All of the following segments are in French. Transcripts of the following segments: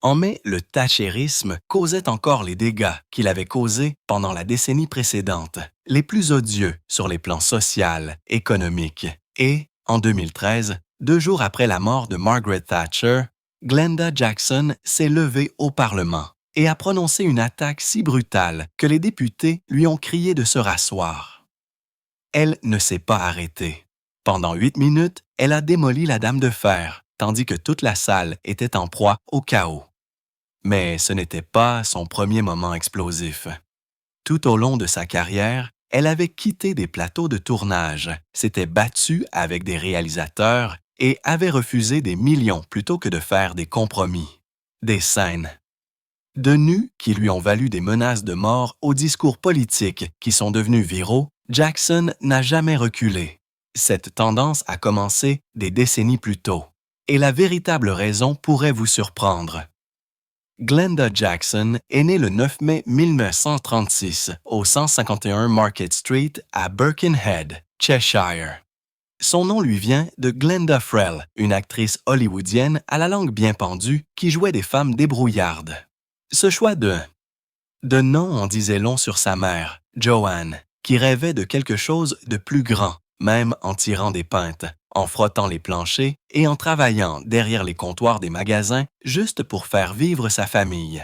En mai, le thatchérisme causait encore les dégâts qu'il avait causés pendant la décennie précédente, les plus odieux sur les plans social, économique. Et, en 2013, 2 jours après la mort de Margaret Thatcher, Glenda Jackson s'est levée au Parlement et a prononcé une attaque si brutale que les députés lui ont crié de se rasseoir. Elle ne s'est pas arrêtée. Pendant 8 minutes, elle a démoli la Dame de Fer, tandis que toute la salle était en proie au chaos. Mais ce n'était pas son premier moment explosif. Tout au long de sa carrière, elle avait quitté des plateaux de tournage, s'était battue avec des réalisateurs et avait refusé des millions plutôt que de faire des compromis, des scènes. De nus qui lui ont valu des menaces de mort aux discours politiques qui sont devenus viraux, Jackson n'a jamais reculé. Cette tendance a commencé des décennies plus tôt, et la véritable raison pourrait vous surprendre. Glenda Jackson est née le 9 mai 1936 au 151 Market Street à Birkenhead, Cheshire. Son nom lui vient de Glenda Frell, une actrice hollywoodienne à la langue bien pendue qui jouait des femmes débrouillardes. Ce choix de nom en disait long sur sa mère, Joanne, qui rêvait de quelque chose de plus grand, même en tirant des pintes, en frottant les planchers et en travaillant derrière les comptoirs des magasins juste pour faire vivre sa famille.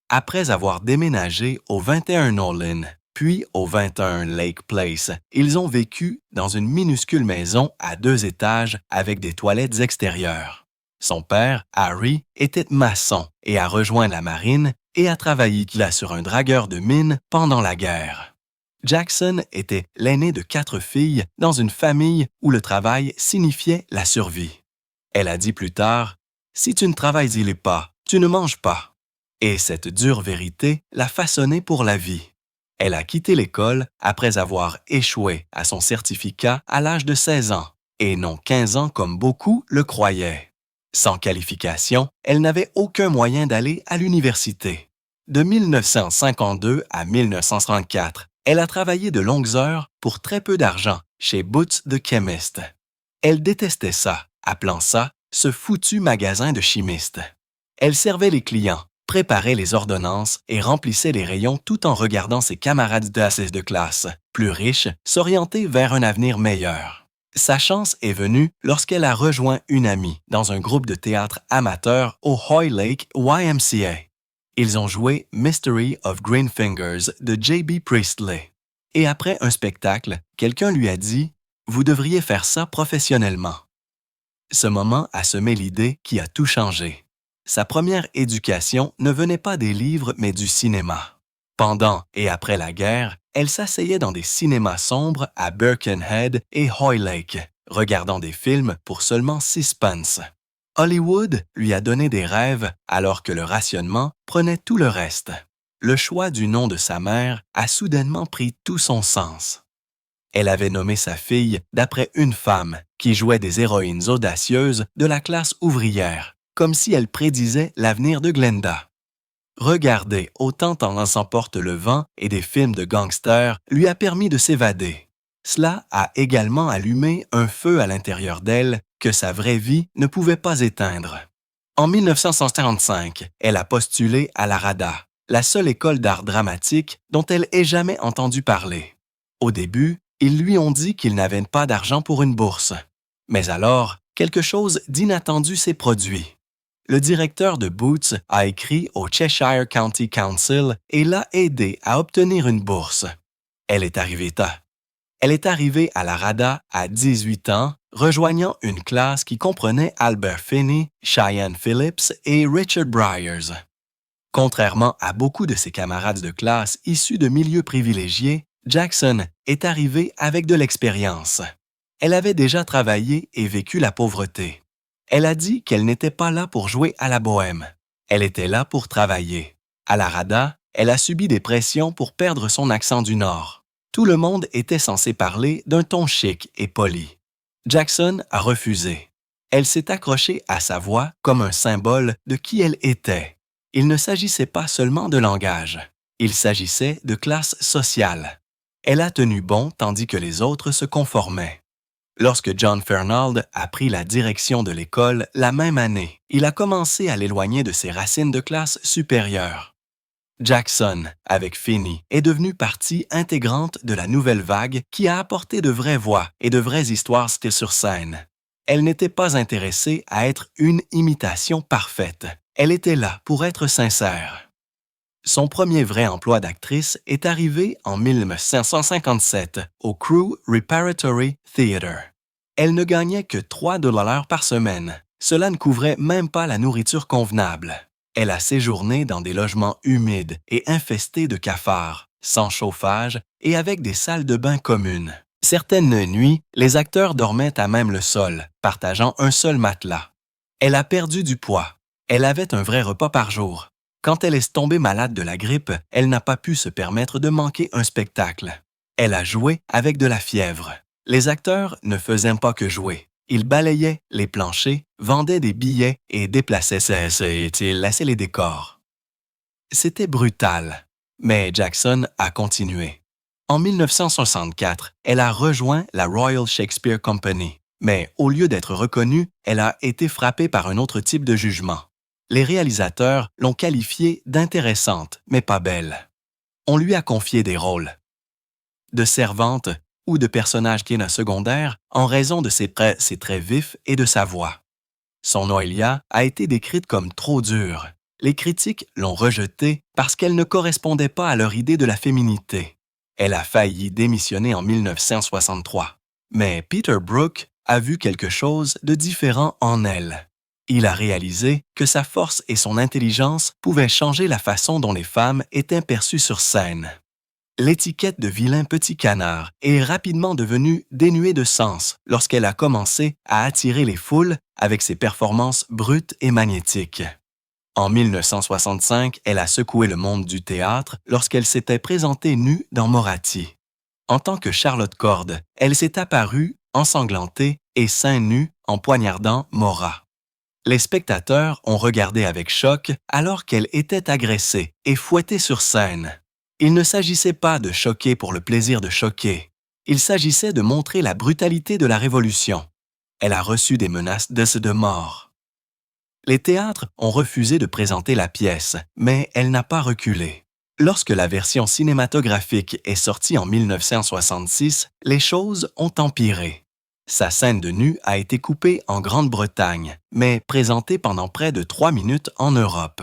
Après avoir déménagé au 21 Nolan, puis au 21 Lake Place, ils ont vécu dans une minuscule maison à 2 étages avec des toilettes extérieures. Son père, Harry, était maçon et a rejoint la marine et a travaillé là sur un dragueur de mine pendant la guerre. Jackson était l'aînée de 4 filles dans une famille où le travail signifiait la survie. Elle a dit plus tard, « Si tu ne travailles pas, tu ne manges pas. » Et cette dure vérité l'a façonnée pour la vie. Elle a quitté l'école après avoir échoué à son certificat à l'âge de 16 ans, et non 15 ans comme beaucoup le croyaient. Sans qualification, elle n'avait aucun moyen d'aller à l'université. De 1952 à 1964, elle a travaillé de longues heures pour très peu d'argent chez Boots the Chemist. Elle détestait ça, appelant ça « ce foutu magasin de chimistes ». Elle servait les clients, préparait les ordonnances et remplissait les rayons tout en regardant ses camarades de classe, plus riches, s'orienter vers un avenir meilleur. Sa chance est venue lorsqu'elle a rejoint une amie dans un groupe de théâtre amateur au Hoy Lake YMCA. Ils ont joué Mystery of Green Fingers de J.B. Priestley. Et après un spectacle, quelqu'un lui a dit « Vous devriez faire ça professionnellement ». Ce moment a semé l'idée qui a tout changé. Sa première éducation ne venait pas des livres mais du cinéma. Pendant et après la guerre, elle s'asseyait dans des cinémas sombres à Birkenhead et Hoy Lake, regardant des films pour seulement 6 pence. Hollywood lui a donné des rêves alors que le rationnement prenait tout le reste. Le choix du nom de sa mère a soudainement pris tout son sens. Elle avait nommé sa fille d'après une femme qui jouait des héroïnes audacieuses de la classe ouvrière, comme si elle prédisait l'avenir de Glenda. Regarder Autant en s'emporte le vent et des films de gangsters lui a permis de s'évader. Cela a également allumé un feu à l'intérieur d'elle que sa vraie vie ne pouvait pas éteindre. En 1945, elle a postulé à la RADA, la seule école d'art dramatique dont elle ait jamais entendu parler. Au début, ils lui ont dit qu'ils n'avaient pas d'argent pour une bourse. Mais alors, quelque chose d'inattendu s'est produit. Le directeur de Boots a écrit au Cheshire County Council et l'a aidé à obtenir une bourse. Elle est arrivée à la RADA à 18 ans, rejoignant une classe qui comprenait Albert Finney, Cheyenne Phillips et Richard Briers. Contrairement à beaucoup de ses camarades de classe issus de milieux privilégiés, Jackson est arrivée avec de l'expérience. Elle avait déjà travaillé et vécu la pauvreté. Elle a dit qu'elle n'était pas là pour jouer à la bohème. Elle était là pour travailler. À la RADA, elle a subi des pressions pour perdre son accent du Nord. Tout le monde était censé parler d'un ton chic et poli. Jackson a refusé. Elle s'est accrochée à sa voix comme un symbole de qui elle était. Il ne s'agissait pas seulement de langage. Il s'agissait de classe sociale. Elle a tenu bon tandis que les autres se conformaient. Lorsque John Fernald a pris la direction de l'école la même année, il a commencé à l'éloigner de ses racines de classe supérieure. Jackson, avec Finney, est devenu partie intégrante de la nouvelle vague qui a apporté de vraies voix et de vraies histoires sur scène. Elle n'était pas intéressée à être une imitation parfaite. Elle était là pour être sincère. Son premier vrai emploi d'actrice est arrivé en 1957 au Crew Repertory Theatre. Elle ne gagnait que 3 $ par semaine. Cela ne couvrait même pas la nourriture convenable. Elle a séjourné dans des logements humides et infestés de cafards, sans chauffage et avec des salles de bain communes. Certaines nuits, les acteurs dormaient à même le sol, partageant un seul matelas. Elle a perdu du poids. Elle avait un vrai repas par jour. Quand elle est tombée malade de la grippe, elle n'a pas pu se permettre de manquer un spectacle. Elle a joué avec de la fièvre. Les acteurs ne faisaient pas que jouer. Ils balayaient les planchers, vendaient des billets et déplaçaient les décors. C'était brutal, mais Jackson a continué. En 1964, elle a rejoint la Royal Shakespeare Company, mais au lieu d'être reconnue, elle a été frappée par un autre type de jugement. Les réalisateurs l'ont qualifiée d'intéressante, mais pas belle. On lui a confié des rôles de servante ou de personnage secondaire en raison de ses traits vifs et de sa voix. Son Noélia a été décrite comme trop dure. Les critiques l'ont rejetée parce qu'elle ne correspondait pas à leur idée de la féminité. Elle a failli démissionner en 1963. Mais Peter Brook a vu quelque chose de différent en elle. Il a réalisé que sa force et son intelligence pouvaient changer la façon dont les femmes étaient perçues sur scène. L'étiquette de vilain petit canard est rapidement devenue dénuée de sens lorsqu'elle a commencé à attirer les foules avec ses performances brutes et magnétiques. En 1965, elle a secoué le monde du théâtre lorsqu'elle s'était présentée nue dans Moratti. En tant que Charlotte Corday, elle s'est apparue, ensanglantée et seins nus en poignardant Maura. Les spectateurs ont regardé avec choc alors qu'elle était agressée et fouettée sur scène. Il ne s'agissait pas de choquer pour le plaisir de choquer. Il s'agissait de montrer la brutalité de la Révolution. Elle a reçu des menaces de mort. Les théâtres ont refusé de présenter la pièce, mais elle n'a pas reculé. Lorsque la version cinématographique est sortie en 1966, les choses ont empiré. Sa scène de nu a été coupée en Grande-Bretagne, mais présentée pendant près de 3 minutes en Europe.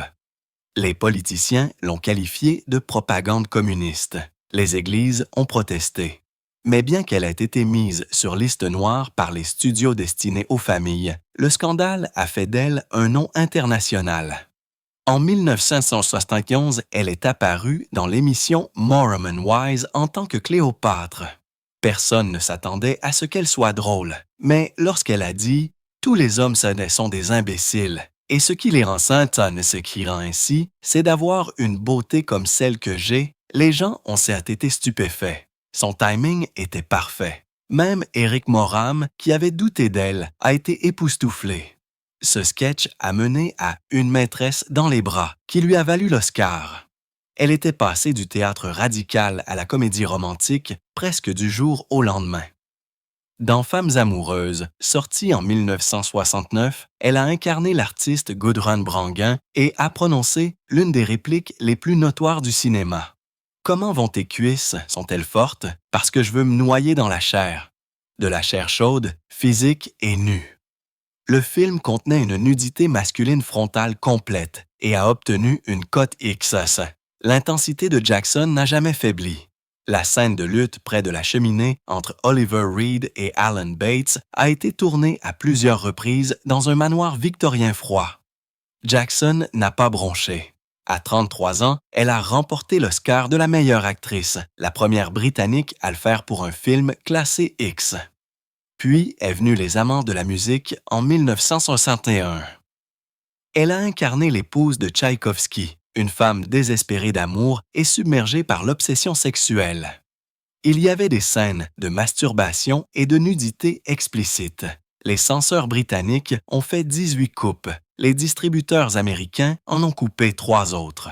Les politiciens l'ont qualifiée de propagande communiste. Les églises ont protesté. Mais bien qu'elle ait été mise sur liste noire par les studios destinés aux familles, le scandale a fait d'elle un nom international. En 1971, elle est apparue dans l'émission Mormon Wise en tant que Cléopâtre. Personne ne s'attendait à ce qu'elle soit drôle, mais lorsqu'elle a dit « Tous les hommes sont des imbéciles », et ce qui les rend saintes, ce qui rend ainsi, c'est d'avoir une beauté comme celle que j'ai, les gens ont été stupéfaits. Son timing était parfait. Même Éric Moram, qui avait douté d'elle, a été époustouflé. Ce sketch a mené à Une maîtresse dans les bras, qui lui a valu l'Oscar. Elle était passée du théâtre radical à la comédie romantique presque du jour au lendemain. Dans Femmes amoureuses, sortie en 1969, elle a incarné l'artiste Gudrun Branghun et a prononcé l'une des répliques les plus notoires du cinéma. « Comment vont tes cuisses? Sont-elles fortes? Parce que je veux me noyer dans la chair. » De la chair chaude, physique et nue. Le film contenait une nudité masculine frontale complète et a obtenu une cote X. L'intensité de Jackson n'a jamais faibli. La scène de lutte près de la cheminée entre Oliver Reed et Alan Bates a été tournée à plusieurs reprises dans un manoir victorien froid. Jackson n'a pas bronché. À 33 ans, elle a remporté l'Oscar de la meilleure actrice, la première Britannique à le faire pour un film classé X. Puis est venue Les Amants de la musique en 1961. Elle a incarné l'épouse de Tchaïkovski, une femme désespérée d'amour et submergée par l'obsession sexuelle. Il y avait des scènes de masturbation et de nudité explicites. Les censeurs britanniques ont fait 18 coupes. Les distributeurs américains en ont coupé 3 autres.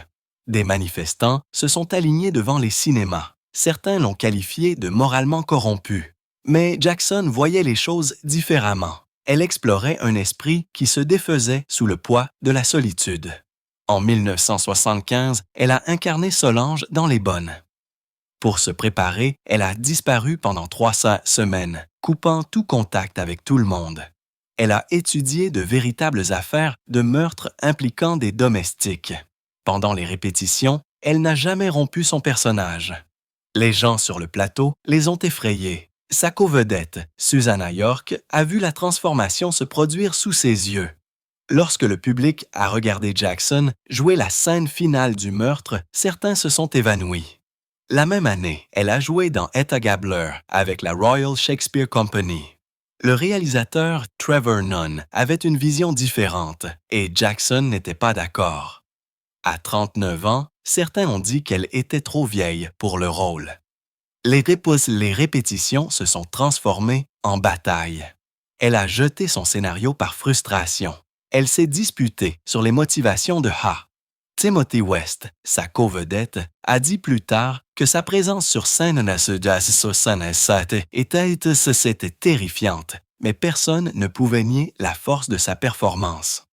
Des manifestants se sont alignés devant les cinémas. Certains l'ont qualifié de moralement corrompu. Mais Jackson voyait les choses différemment. Elle explorait un esprit qui se défaisait sous le poids de la solitude. En 1975, elle a incarné Solange dans Les Bonnes. Pour se préparer, elle a disparu pendant 300 semaines, coupant tout contact avec tout le monde. Elle a étudié de véritables affaires de meurtres impliquant des domestiques. Pendant les répétitions, elle n'a jamais rompu son personnage. Les gens sur le plateau les ont effrayés. Sa co-vedette, Susanna York, a vu la transformation se produire sous ses yeux. Lorsque le public a regardé Jackson jouer la scène finale du meurtre, certains se sont évanouis. La même année, elle a joué dans Etta Gabler avec la Royal Shakespeare Company. Le réalisateur Trevor Nunn avait une vision différente et Jackson n'était pas d'accord. À 39 ans, certains ont dit qu'elle était trop vieille pour le rôle. Les répétitions se sont transformées en bataille. Elle a jeté son scénario par frustration. Elle s'est disputée sur les motivations de Ha. Timothy West, sa co-vedette, a dit plus tard que sa présence sur scène était terrifiante, mais personne ne pouvait nier la force de sa performance.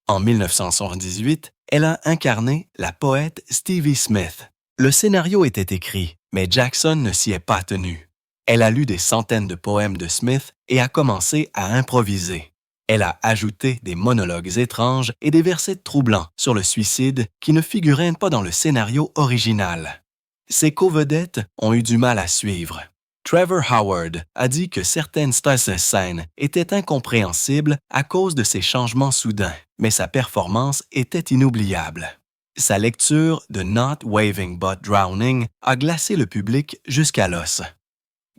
En 1978, elle a incarné la poète Stevie Smith. Le scénario était écrit, mais Jackson ne s'y est pas tenu. Elle a lu des centaines de poèmes de Smith et a commencé à improviser. Elle a ajouté des monologues étranges et des versets troublants sur le suicide qui ne figuraient pas dans le scénario original. Ses co-vedettes ont eu du mal à suivre. Trevor Howard a dit que certaines scènes étaient incompréhensibles à cause de ces changements soudains, mais sa performance était inoubliable. Sa lecture de Not Waving But Drowning a glacé le public jusqu'à l'os.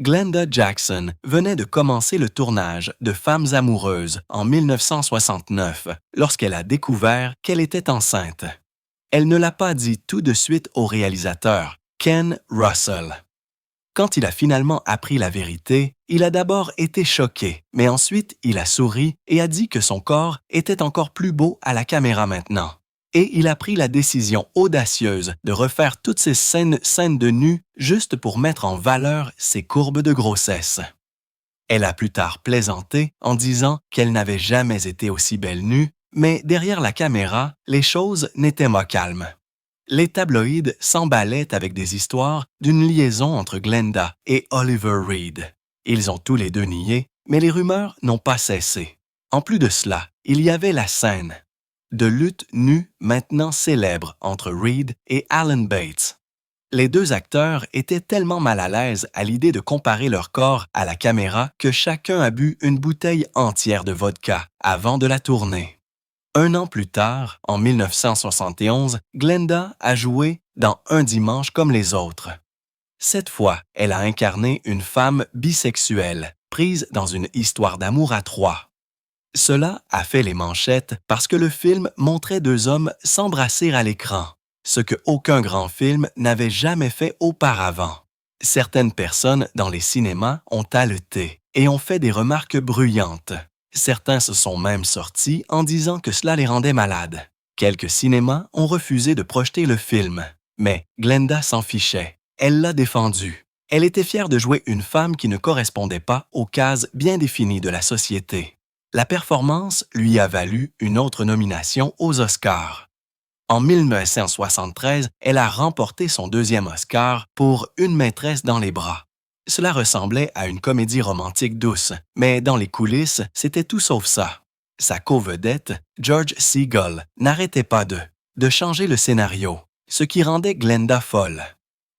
Glenda Jackson venait de commencer le tournage de Femmes amoureuses en 1969 lorsqu'elle a découvert qu'elle était enceinte. Elle ne l'a pas dit tout de suite au réalisateur, Ken Russell. Quand il a finalement appris la vérité, il a d'abord été choqué, mais ensuite il a souri et a dit que son corps était encore plus beau à la caméra maintenant. Et il a pris la décision audacieuse de refaire toutes ces scènes de nu juste pour mettre en valeur ses courbes de grossesse. Elle a plus tard plaisanté en disant qu'elle n'avait jamais été aussi belle nue, mais derrière la caméra, les choses n'étaient pas calmes. Les tabloïds s'emballaient avec des histoires d'une liaison entre Glenda et Oliver Reed. Ils ont tous les deux nié, mais les rumeurs n'ont pas cessé. En plus de cela, il y avait la scène de lutte nue maintenant célèbre entre Reed et Alan Bates. Les deux acteurs étaient tellement mal à l'aise à l'idée de comparer leur corps à la caméra que chacun a bu une bouteille entière de vodka avant de la tourner. Un an plus tard, en 1971, Glenda a joué dans Un dimanche comme les autres. Cette fois, elle a incarné une femme bisexuelle, prise dans une histoire d'amour à trois. Cela a fait les manchettes parce que le film montrait deux hommes s'embrasser à l'écran, ce que aucun grand film n'avait jamais fait auparavant. Certaines personnes dans les cinémas ont haleté et ont fait des remarques bruyantes. Certains se sont même sortis en disant que cela les rendait malades. Quelques cinémas ont refusé de projeter le film, mais Glenda s'en fichait. Elle l'a défendu. Elle était fière de jouer une femme qui ne correspondait pas aux cases bien définies de la société. La performance lui a valu une autre nomination aux Oscars. En 1973, elle a remporté son deuxième Oscar pour Une maîtresse dans les bras. Cela ressemblait à une comédie romantique douce, mais dans les coulisses, c'était tout sauf ça. Sa co-vedette, George Segal, n'arrêtait pas de changer le scénario, ce qui rendait Glenda folle.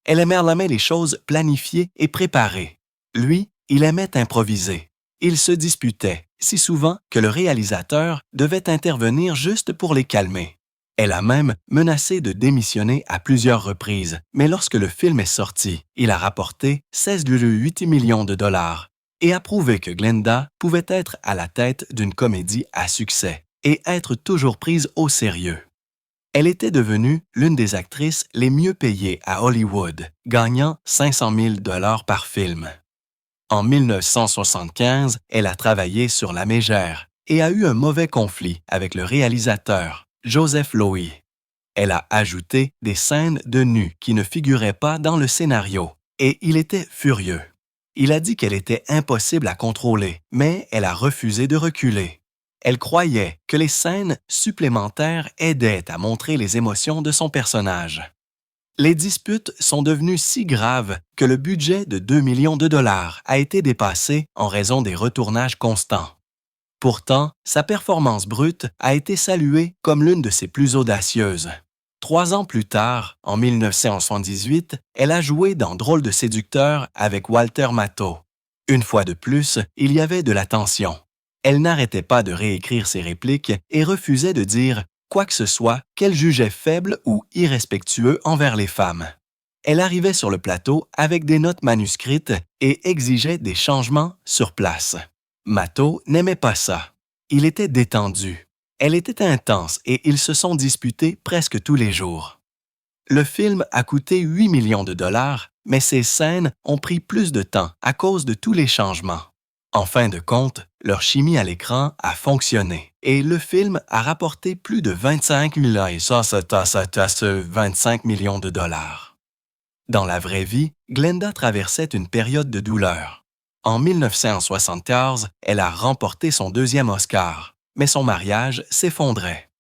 Elle aimait les choses planifiées et préparées. Lui, il aimait improviser. Ils se disputaient si souvent que le réalisateur devait intervenir juste pour les calmer. Elle a même menacé de démissionner à plusieurs reprises, mais lorsque le film est sorti, il a rapporté 16,8 millions de dollars et a prouvé que Glenda pouvait être à la tête d'une comédie à succès et être toujours prise au sérieux. Elle était devenue l'une des actrices les mieux payées à Hollywood, gagnant 500 000 $ par film. En 1975, elle a travaillé sur La Mégère et a eu un mauvais conflit avec le réalisateur, Joseph Lowy. Elle a ajouté des scènes de nu qui ne figuraient pas dans le scénario et il était furieux. Il a dit qu'elle était impossible à contrôler, mais elle a refusé de reculer. Elle croyait que les scènes supplémentaires aidaient à montrer les émotions de son personnage. Les disputes sont devenues si graves que le budget de 2 millions de dollars a été dépassé en raison des retournages constants. Pourtant, sa performance brute a été saluée comme l'une de ses plus audacieuses. 3 ans plus tard, en 1978, elle a joué dans Drôle de séducteur avec Walter Matthau. Une fois de plus, il y avait de la tension. Elle n'arrêtait pas de réécrire ses répliques et refusait de dire quoi que ce soit qu'elle jugeait faible ou irrespectueux envers les femmes. Elle arrivait sur le plateau avec des notes manuscrites et exigeait des changements sur place. Matthau n'aimait pas ça. Il était détendu. Elle était intense et ils se sont disputés presque tous les jours. Le film a coûté 8 millions de dollars, mais ces scènes ont pris plus de temps à cause de tous les changements. En fin de compte, leur chimie à l'écran a fonctionné et le film a rapporté plus de 25 millions de dollars. Dans la vraie vie, Glenda traversait une période de douleur. En 1974, elle a remporté son 2e Oscar, mais son mariage s'effondrait.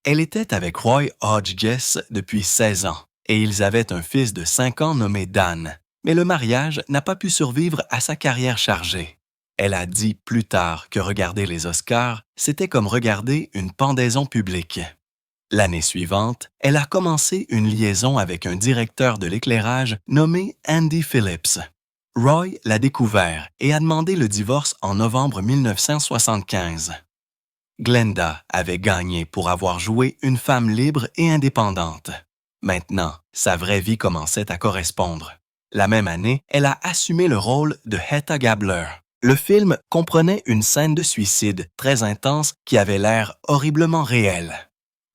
Elle était avec Roy Hodgess depuis 16 ans et ils avaient un fils de 5 ans nommé Dan, mais le mariage n'a pas pu survivre à sa carrière chargée. Elle a dit plus tard que regarder les Oscars, c'était comme regarder une pendaison publique. L'année suivante, elle a commencé une liaison avec un directeur de l'éclairage nommé Andy Phillips. Roy l'a découvert et a demandé le divorce en novembre 1975. Glenda avait gagné pour avoir joué une femme libre et indépendante. Maintenant, sa vraie vie commençait à correspondre. La même année, elle a assumé le rôle de Etta Gabler. Le film comprenait une scène de suicide très intense qui avait l'air horriblement réelle.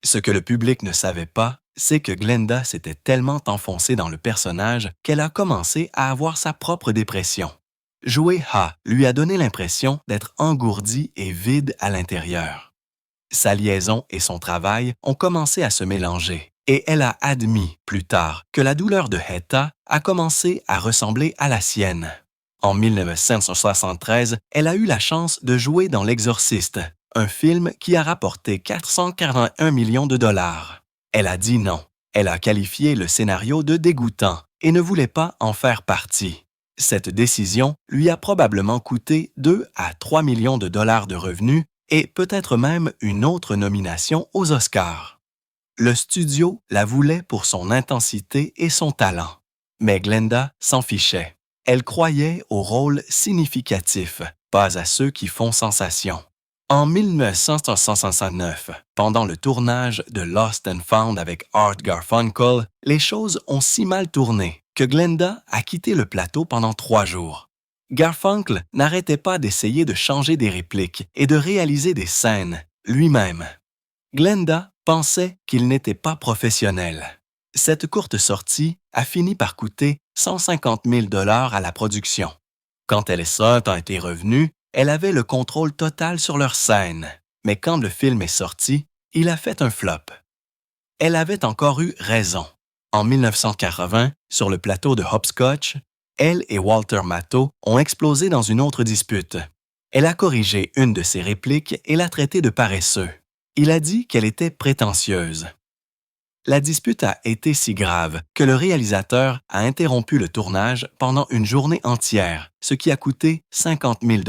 Ce que le public ne savait pas, c'est que Glenda s'était tellement enfoncée dans le personnage qu'elle a commencé à avoir sa propre dépression. Jouer Ha lui a donné l'impression d'être engourdie et vide à l'intérieur. Sa liaison et son travail ont commencé à se mélanger et elle a admis plus tard que la douleur de Etta a commencé à ressembler à la sienne. En 1973, elle a eu la chance de jouer dans L'Exorciste, un film qui a rapporté 441 millions de dollars. Elle a dit non. Elle a qualifié le scénario de dégoûtant et ne voulait pas en faire partie. Cette décision lui a probablement coûté 2 à 3 millions de dollars de revenus et peut-être même une autre nomination aux Oscars. Le studio la voulait pour son intensité et son talent. Mais Glenda s'en fichait. Elle croyait au rôle significatif, pas à ceux qui font sensation. En 1969, pendant le tournage de Lost and Found avec Art Garfunkel, les choses ont si mal tourné que Glenda a quitté le plateau pendant 3 jours. Garfunkel n'arrêtait pas d'essayer de changer des répliques et de réaliser des scènes lui-même. Glenda pensait qu'il n'était pas professionnel. Cette courte sortie a fini par coûter 150 000 $ à la production. Quand elle a été revenue, elle avait le contrôle total sur leur scène, mais quand le film est sorti, il a fait un flop. Elle avait encore eu raison. En 1980, sur le plateau de Hopscotch, elle et Walter Matthau ont explosé dans une autre dispute. Elle a corrigé une de ses répliques et l'a traité de paresseux. Il a dit qu'elle était prétentieuse. La dispute a été si grave que le réalisateur a interrompu le tournage pendant une journée entière, ce qui a coûté 50 000 $.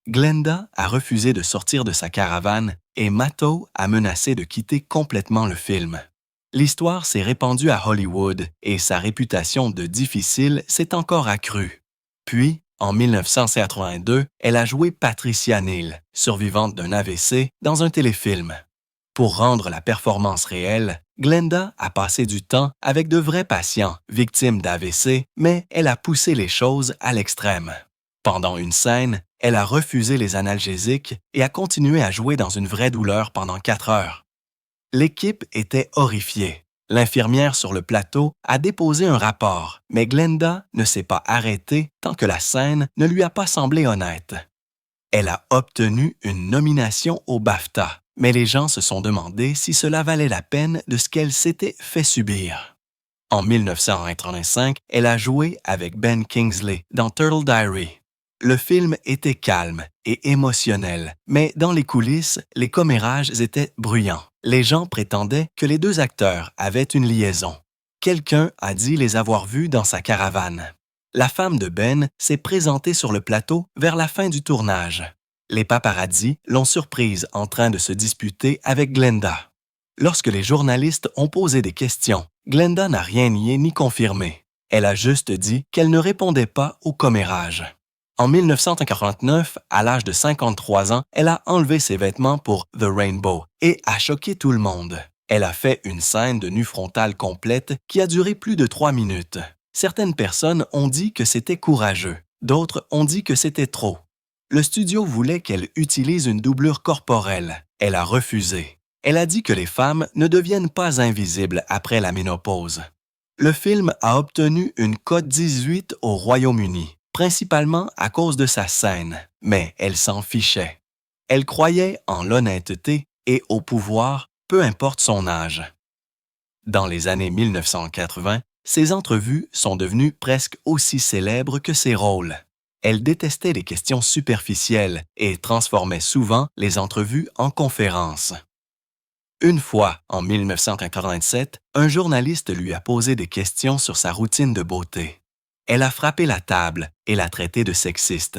Glenda a refusé de sortir de sa caravane et Matthau a menacé de quitter complètement le film. L'histoire s'est répandue à Hollywood et sa réputation de difficile s'est encore accrue. Puis, en 1982, elle a joué Patricia Neal, survivante d'un AVC, dans un téléfilm. Pour rendre la performance réelle, Glenda a passé du temps avec de vrais patients victimes d'AVC, mais elle a poussé les choses à l'extrême. Pendant une scène, elle a refusé les analgésiques et a continué à jouer dans une vraie douleur pendant 4 heures. L'équipe était horrifiée. L'infirmière sur le plateau a déposé un rapport, mais Glenda ne s'est pas arrêtée tant que la scène ne lui a pas semblé honnête. Elle a obtenu une nomination au BAFTA, mais les gens se sont demandé si cela valait la peine de ce qu'elle s'était fait subir. En 1985, elle a joué avec Ben Kingsley dans Turtle Diary. Le film était calme et émotionnel, mais dans les coulisses, les commérages étaient bruyants. Les gens prétendaient que les deux acteurs avaient une liaison. Quelqu'un a dit les avoir vus dans sa caravane. La femme de Ben s'est présentée sur le plateau vers la fin du tournage. Les paparazzi l'ont surprise en train de se disputer avec Glenda. Lorsque les journalistes ont posé des questions, Glenda n'a rien nié ni confirmé. Elle a juste dit qu'elle ne répondait pas au commérage. En 1949, à l'âge de 53 ans, elle a enlevé ses vêtements pour The Rainbow et a choqué tout le monde. Elle a fait une scène de nue frontale complète qui a duré plus de 3 minutes. Certaines personnes ont dit que c'était courageux, d'autres ont dit que c'était trop. Le studio voulait qu'elle utilise une doublure corporelle. Elle a refusé. Elle a dit que les femmes ne deviennent pas invisibles après la ménopause. Le film a obtenu une cote 18 au Royaume-Uni, principalement à cause de sa scène, mais elle s'en fichait. Elle croyait en l'honnêteté et au pouvoir, peu importe son âge. Dans les années 1980, ses entrevues sont devenues presque aussi célèbres que ses rôles. Elle détestait les questions superficielles et transformait souvent les entrevues en conférences. Une fois, en 1987, un journaliste lui a posé des questions sur sa routine de beauté. Elle a frappé la table et l'a traité de sexiste.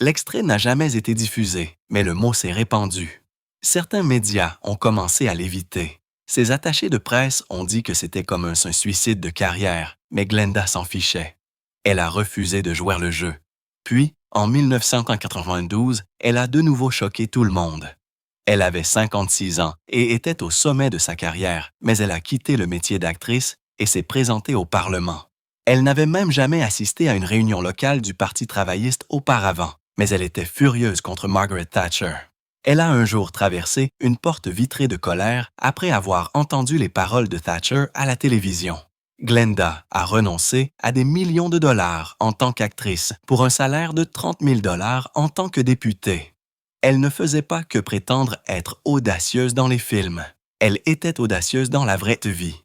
L'extrait n'a jamais été diffusé, mais le mot s'est répandu. Certains médias ont commencé à l'éviter. Ses attachés de presse ont dit que c'était comme un suicide de carrière, mais Glenda s'en fichait. Elle a refusé de jouer le jeu. Puis, en 1992, elle a de nouveau choqué tout le monde. Elle avait 56 ans et était au sommet de sa carrière, mais elle a quitté le métier d'actrice et s'est présentée au Parlement. Elle n'avait même jamais assisté à une réunion locale du Parti travailliste auparavant, mais elle était furieuse contre Margaret Thatcher. Elle a un jour traversé une porte vitrée de colère après avoir entendu les paroles de Thatcher à la télévision. Glenda a renoncé à des millions de dollars en tant qu'actrice pour un salaire de 30 000 $ en tant que députée. Elle ne faisait pas que prétendre être audacieuse dans les films. Elle était audacieuse dans la vraie vie.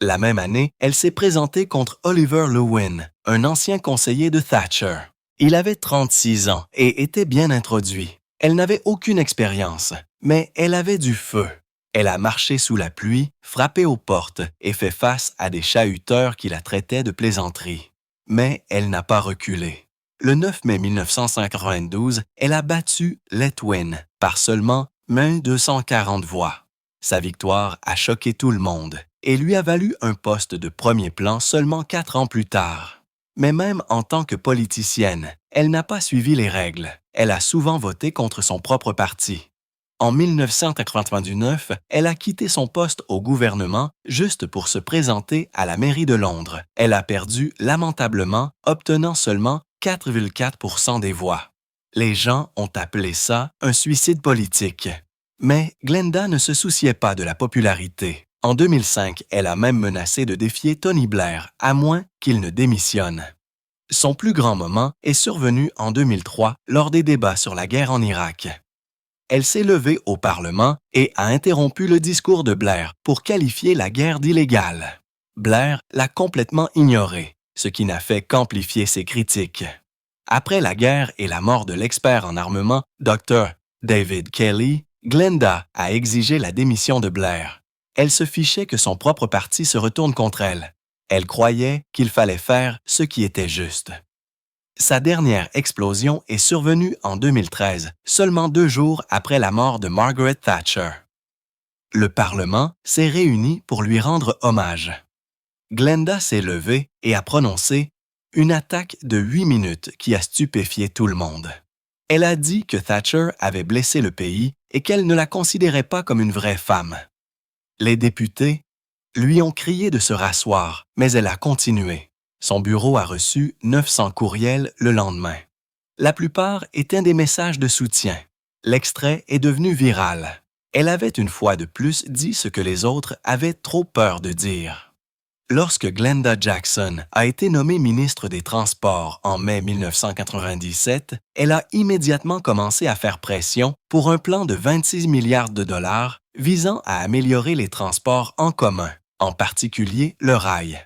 La même année, elle s'est présentée contre Oliver Lewin, un ancien conseiller de Thatcher. Il avait 36 ans et était bien introduit. Elle n'avait aucune expérience, mais elle avait du feu. Elle a marché sous la pluie, frappé aux portes et fait face à des chahuteurs qui la traitaient de plaisanterie. Mais elle n'a pas reculé. Le 9 mai 1992, elle a battu Letwin par seulement 240 voix. Sa victoire a choqué tout le monde et lui a valu un poste de premier plan seulement 4 ans plus tard. Mais même en tant que politicienne, elle n'a pas suivi les règles. Elle a souvent voté contre son propre parti. En 1999, elle a quitté son poste au gouvernement juste pour se présenter à la mairie de Londres. Elle a perdu lamentablement, obtenant seulement 4,4% des voix. Les gens ont appelé ça un suicide politique. Mais Glenda ne se souciait pas de la popularité. En 2005, elle a même menacé de défier Tony Blair, à moins qu'il ne démissionne. Son plus grand moment est survenu en 2003 lors des débats sur la guerre en Irak. Elle s'est levée au Parlement et a interrompu le discours de Blair pour qualifier la guerre d'illégale. Blair l'a complètement ignorée, ce qui n'a fait qu'amplifier ses critiques. Après la guerre et la mort de l'expert en armement, Dr. David Kelly, Glenda a exigé la démission de Blair. Elle se fichait que son propre parti se retourne contre elle. Elle croyait qu'il fallait faire ce qui était juste. Sa dernière explosion est survenue en 2013, seulement 2 jours après la mort de Margaret Thatcher. Le Parlement s'est réuni pour lui rendre hommage. Glenda s'est levée et a prononcé une attaque de 8 minutes qui a stupéfié tout le monde. Elle a dit que Thatcher avait blessé le pays et qu'elle ne la considérait pas comme une vraie femme. Les députés lui ont crié de se rasseoir, mais elle a continué. Son bureau a reçu 900 courriels le lendemain. La plupart étaient des messages de soutien. L'extrait est devenu viral. Elle avait une fois de plus dit ce que les autres avaient trop peur de dire. Lorsque Glenda Jackson a été nommée ministre des Transports en mai 1997, elle a immédiatement commencé à faire pression pour un plan de 26 milliards de dollars visant à améliorer les transports en commun, en particulier le rail.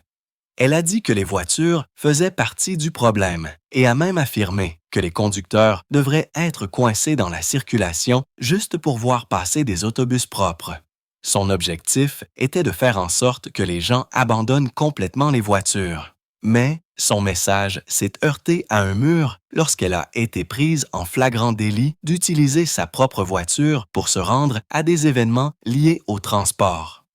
Elle a dit que les voitures faisaient partie du problème et a même affirmé que les conducteurs devraient être coincés dans la circulation juste pour voir passer des autobus propres. Son objectif était de faire en sorte que les gens abandonnent complètement les voitures. Mais son message s'est heurté à un mur lorsqu'elle a été prise en flagrant délit d'utiliser sa propre voiture pour se rendre à des événements liés au transport.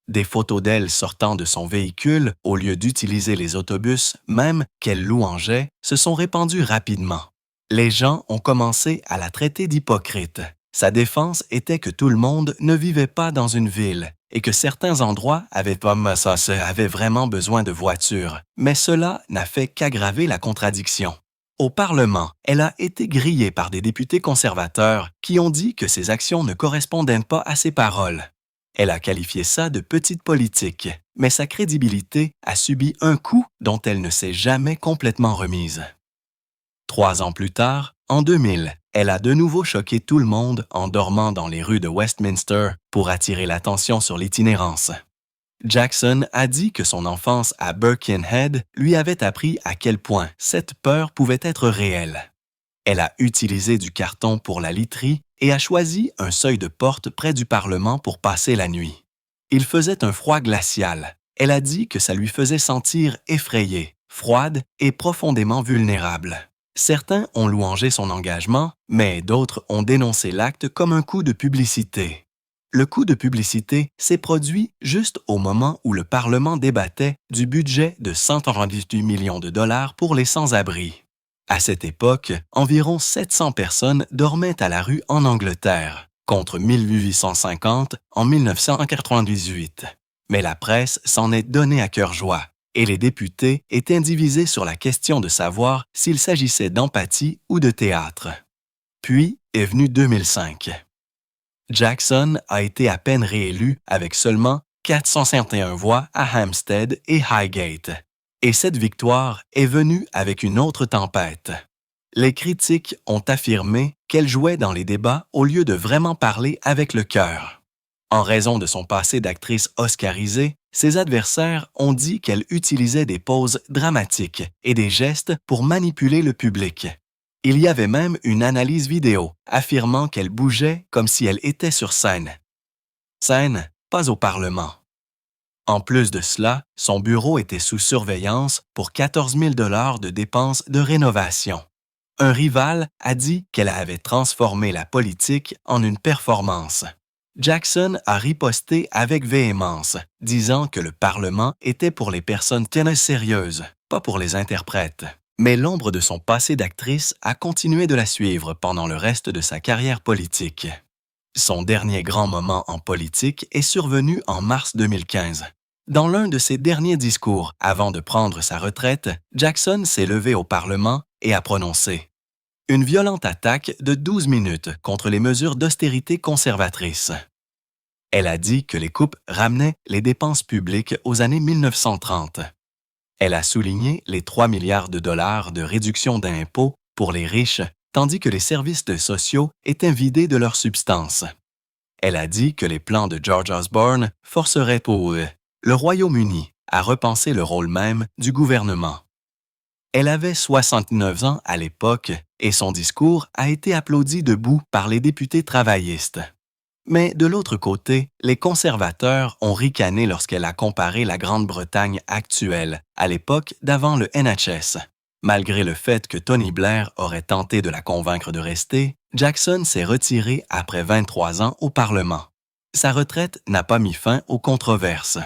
Des photos d'elle sortant de son véhicule au lieu d'utiliser les autobus, même qu'elle louangeait, se sont répandues rapidement. Les gens ont commencé à la traiter d'hypocrite. Sa défense était que tout le monde ne vivait pas dans une ville et que certains endroits avaient vraiment besoin de voitures, mais cela n'a fait qu'aggraver la contradiction. Au Parlement, elle a été grillée par des députés conservateurs qui ont dit que ses actions ne correspondaient pas à ses paroles. Elle a qualifié ça de petite politique, mais sa crédibilité a subi un coup dont elle ne s'est jamais complètement remise. 3 ans plus tard, en 2000, elle a de nouveau choqué tout le monde en dormant dans les rues de Westminster pour attirer l'attention sur l'itinérance. Jackson a dit que son enfance à Birkenhead lui avait appris à quel point cette peur pouvait être réelle. Elle a utilisé du carton pour la literie et a choisi un seuil de porte près du Parlement pour passer la nuit. Il faisait un froid glacial. Elle a dit que ça lui faisait sentir effrayée, froide et profondément vulnérable. Certains ont louangé son engagement, mais d'autres ont dénoncé l'acte comme un coup de publicité. Le coup de publicité s'est produit juste au moment où le Parlement débattait du budget de 138 millions de dollars pour les sans-abri. À cette époque, environ 700 personnes dormaient à la rue en Angleterre, contre 1850 en 1998. Mais la presse s'en est donnée à cœur joie, et les députés étaient divisés sur la question de savoir s'il s'agissait d'empathie ou de théâtre. Puis est venu 2005. Jackson a été à peine réélu avec seulement 451 voix à Hampstead et Highgate. Et cette victoire est venue avec une autre tempête. Les critiques ont affirmé qu'elle jouait dans les débats au lieu de vraiment parler avec le cœur. En raison de son passé d'actrice oscarisée, ses adversaires ont dit qu'elle utilisait des poses dramatiques et des gestes pour manipuler le public. Il y avait même une analyse vidéo affirmant qu'elle bougeait comme si elle était sur scène. Scène, pas au Parlement. En plus de cela, son bureau était sous surveillance pour 14 000 $ de dépenses de rénovation. Un rival a dit qu'elle avait transformé la politique en une performance. Jackson a riposté avec véhémence, disant que le Parlement était pour les personnes sérieuses, pas pour les interprètes. Mais l'ombre de son passé d'actrice a continué de la suivre pendant le reste de sa carrière politique. Son dernier grand moment en politique est survenu en mars 2015. Dans l'un de ses derniers discours avant de prendre sa retraite, Jackson s'est levé au Parlement et a prononcé une violente attaque de 12 minutes contre les mesures d'austérité conservatrices. Elle a dit que les coupes ramenaient les dépenses publiques aux années 1930. Elle a souligné les 3 milliards de dollars de réduction d'impôts pour les riches, tandis que les services sociaux étaient vidés de leur substance. Elle a dit que les plans de George Osborne forceraient pour le Royaume-Uni à repenser le rôle même du gouvernement. Elle avait 69 ans à l'époque et son discours a été applaudi debout par les députés travaillistes. Mais de l'autre côté, les conservateurs ont ricané lorsqu'elle a comparé la Grande-Bretagne actuelle à l'époque d'avant le NHS. Malgré le fait que Tony Blair aurait tenté de la convaincre de rester, Jackson s'est retiré après 23 ans au Parlement. Sa retraite n'a pas mis fin aux controverses.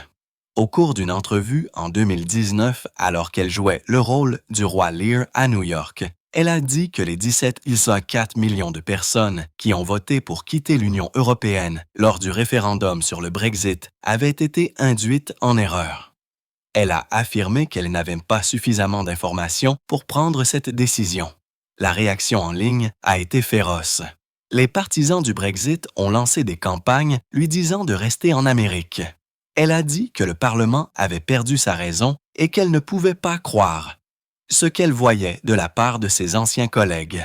Au cours d'une entrevue en 2019, alors qu'elle jouait le rôle du roi Lear à New York, elle a dit que les 17,4 millions de personnes qui ont voté pour quitter l'Union européenne lors du référendum sur le Brexit avaient été induites en erreur. Elle a affirmé qu'elle n'avait pas suffisamment d'informations pour prendre cette décision. La réaction en ligne a été féroce. Les partisans du Brexit ont lancé des campagnes lui disant de rester en Amérique. Elle a dit que le Parlement avait perdu sa raison et qu'elle ne pouvait pas croire ce qu'elle voyait de la part de ses anciens collègues.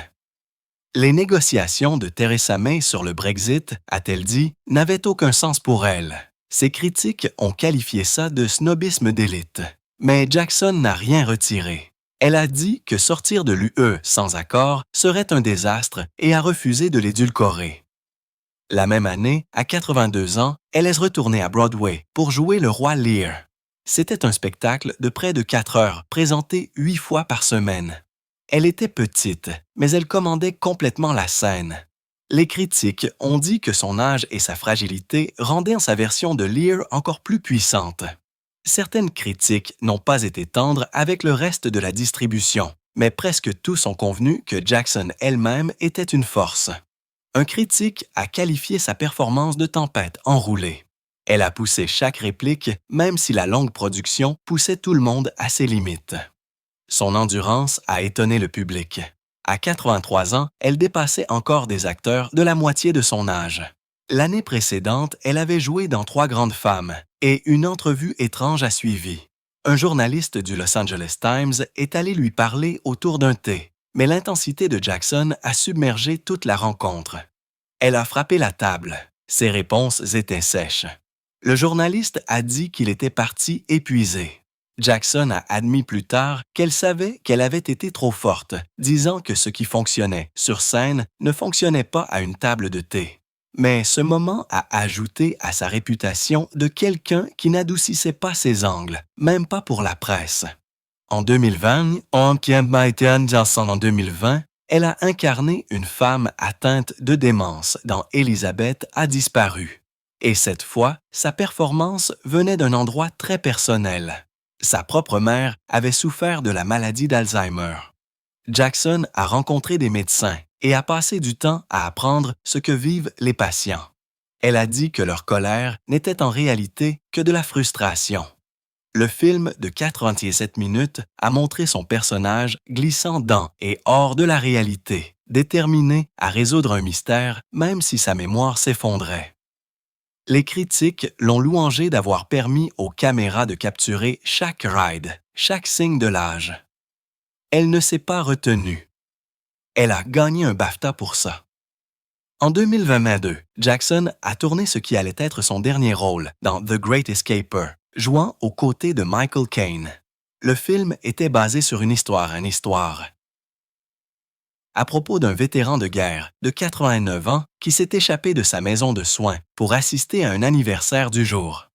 Les négociations de Theresa May sur le Brexit, a-t-elle dit, n'avaient aucun sens pour elle. Ses critiques ont qualifié ça de snobisme d'élite. Mais Jackson n'a rien retiré. Elle a dit que sortir de l'UE sans accord serait un désastre et a refusé de l'édulcorer. La même année, à 82 ans, elle est retournée à Broadway pour jouer le roi Lear. C'était un spectacle de près de 4 heures, présenté 8 fois par semaine. Elle était petite, mais elle commandait complètement la scène. Les critiques ont dit que son âge et sa fragilité rendaient sa version de Lear encore plus puissante. Certaines critiques n'ont pas été tendres avec le reste de la distribution, mais presque tous ont convenu que Jackson elle-même était une force. Un critique a qualifié sa performance de tempête enroulée. Elle a poussé chaque réplique, même si la longue production poussait tout le monde à ses limites. Son endurance a étonné le public. À 83 ans, elle dépassait encore des acteurs de la moitié de son âge. L'année précédente, elle avait joué dans 3 grandes femmes et une entrevue étrange a suivi. Un journaliste du Los Angeles Times est allé lui parler autour d'un thé, mais l'intensité de Jackson a submergé toute la rencontre. Elle a frappé la table. Ses réponses étaient sèches. Le journaliste a dit qu'il était parti épuisé. Jackson a admis plus tard qu'elle savait qu'elle avait été trop forte, disant que ce qui fonctionnait sur scène ne fonctionnait pas à une table de thé. Mais ce moment a ajouté à sa réputation de quelqu'un qui n'adoucissait pas ses angles, même pas pour la presse. En 2020, en 2020, elle a incarné une femme atteinte de démence dans Elisabeth a disparu. Et cette fois, sa performance venait d'un endroit très personnel. Sa propre mère avait souffert de la maladie d'Alzheimer. Jackson a rencontré des médecins et a passé du temps à apprendre ce que vivent les patients. Elle a dit que leur colère n'était en réalité que de la frustration. Le film de 97 minutes a montré son personnage glissant dans et hors de la réalité, déterminé à résoudre un mystère même si sa mémoire s'effondrait. Les critiques l'ont louangé d'avoir permis aux caméras de capturer chaque ride, chaque signe de l'âge. Elle ne s'est pas retenue. Elle a gagné un BAFTA pour ça. En 2022, Jackson a tourné ce qui allait être son dernier rôle dans The Great Escaper, jouant aux côtés de Michael Caine. Le film était basé sur une histoire. À propos d'un vétéran de guerre de 89 ans qui s'est échappé de sa maison de soins pour assister à un anniversaire du jour.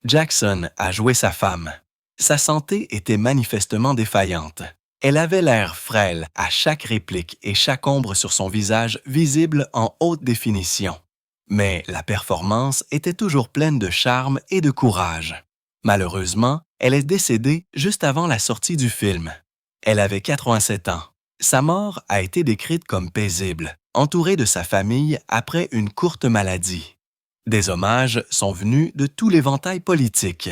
Jackson a joué sa femme. Sa santé était manifestement défaillante. Elle avait l'air frêle à chaque réplique et chaque ombre sur son visage visible en haute définition. Mais la performance était toujours pleine de charme et de courage. Malheureusement, elle est décédée juste avant la sortie du film. Elle avait 87 ans. Sa mort a été décrite comme paisible, entourée de sa famille après une courte maladie. Des hommages sont venus de tout l'éventail politique.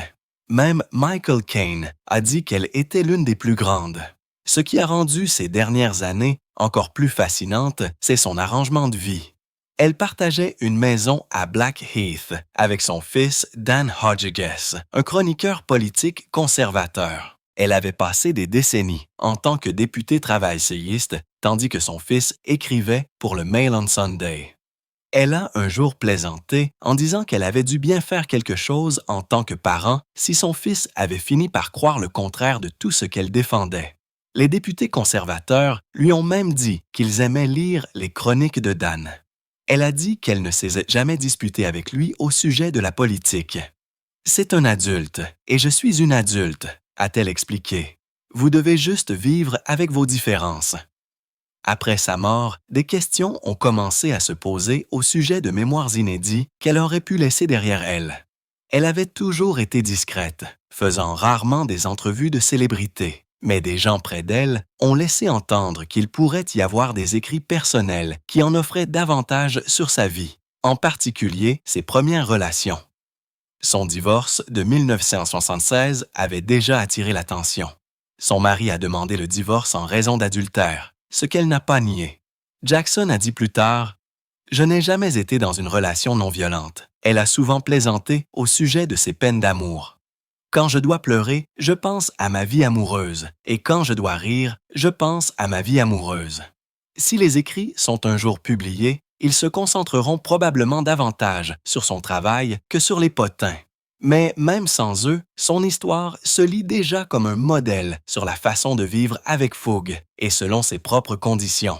Même Michael Caine a dit qu'elle était l'une des plus grandes. Ce qui a rendu ces dernières années encore plus fascinantes, c'est son arrangement de vie. Elle partageait une maison à Blackheath avec son fils Dan Hodges, un chroniqueur politique conservateur. Elle avait passé des décennies en tant que députée travailliste, tandis que son fils écrivait pour le Mail on Sunday. Elle a un jour plaisanté en disant qu'elle avait dû bien faire quelque chose en tant que parent si son fils avait fini par croire le contraire de tout ce qu'elle défendait. Les députés conservateurs lui ont même dit qu'ils aimaient lire les chroniques de Dan. Elle a dit qu'elle ne s'est jamais disputée avec lui au sujet de la politique. « C'est un adulte, et je suis une adulte », a-t-elle expliqué. « Vous devez juste vivre avec vos différences. » Après sa mort, des questions ont commencé à se poser au sujet de mémoires inédits qu'elle aurait pu laisser derrière elle. Elle avait toujours été discrète, faisant rarement des entrevues de célébrités, mais des gens près d'elle ont laissé entendre qu'il pourrait y avoir des écrits personnels qui en offraient davantage sur sa vie, en particulier ses premières relations. Son divorce de 1976 avait déjà attiré l'attention. Son mari a demandé le divorce en raison d'adultère, ce qu'elle n'a pas nié. Jackson a dit plus tard « Je n'ai jamais été dans une relation non violente. Elle a souvent plaisanté au sujet de ses peines d'amour. Quand je dois pleurer, je pense à ma vie amoureuse, et quand je dois rire, je pense à ma vie amoureuse. Si les écrits sont un jour publiés, ils se concentreront probablement davantage sur son travail que sur les potins. Mais même sans eux, son histoire se lit déjà comme un modèle sur la façon de vivre avec fougue et selon ses propres conditions.